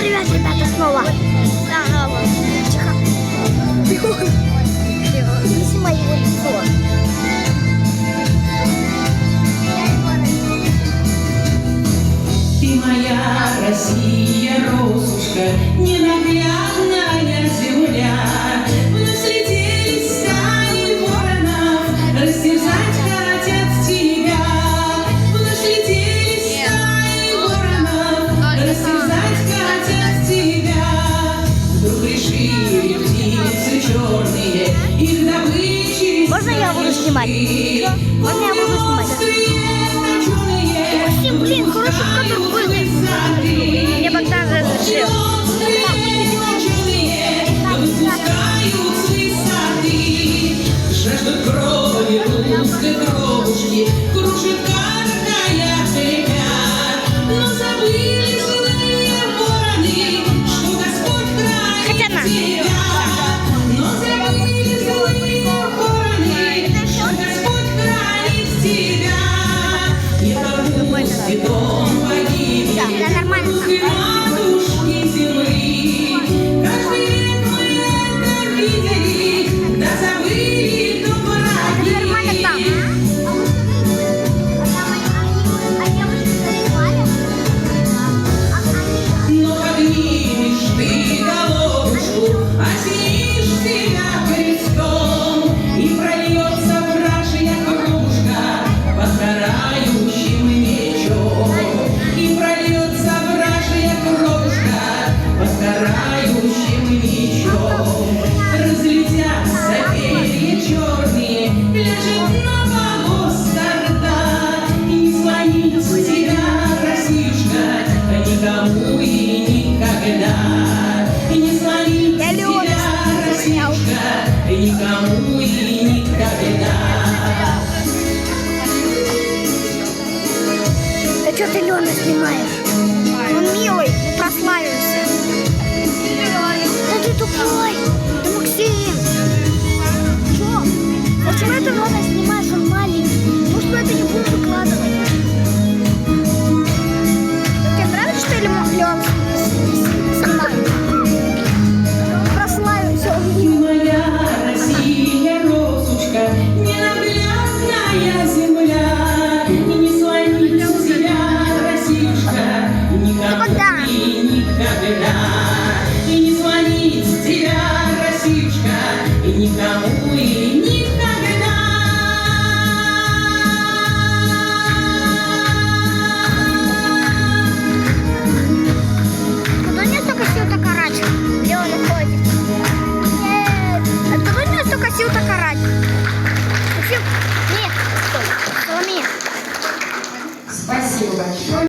привет, ребята, снова. Здорово. Тихо. Не снимай его лицо. Ты моя Россия, Росушка, ненаглядная земля. Вновь слетелись стаи воронов, растерзать хотят тебя. Вновь слетелись стаи воронов, растерзать хотят тебя. Вдруг решили птицы черные, их добычи. Можно я буду снимать? Можно я буду снимать? Максим, блин, хороший кадр был. Мне Богдан разрешил. Жаждут крови русской кровушки, кружит каркая река. Но забыли злые вороны, что Господь хранит тебя. Но забыли злые вороны, что Господь хранит тебя. Не допустит он погибнет русской матушки земли. Каждый век мы это видели, да забыли, то враги. Но поднимешь ты головушку, осенишь себя крестом, и прольется вражья кружка под карающим мечом. И прольется вражья кружка под карающим мечом. Разлетятся перья черные, ляжет на помост орда. И не звонит с тебя, Россишка, никому и никогда. И не звонит с тебя, Россишка, никому и никогда. Да что ты, Лёна, снимаешь? Он милый, прославился. Да ты тупой. Да Максим. Что? Зачем это Лёна снимаешь? Он маленький. Может, мы это не будем выкладывать? Тебе нравится, что ли, Лён снимает? Прославился он Ты милый. моя Россия, Росушка, ненаглядная земля. И не звонит с тебя, Россишка, никому и никогда. И не звонит с тебя, Россишка, и никому и никогда. Откуда у нее столько сил-то карать? Где он уходит? Нет. Откуда у нее столько сил-то карать? Максим, нет, стой, Соломея. Спасибо большое.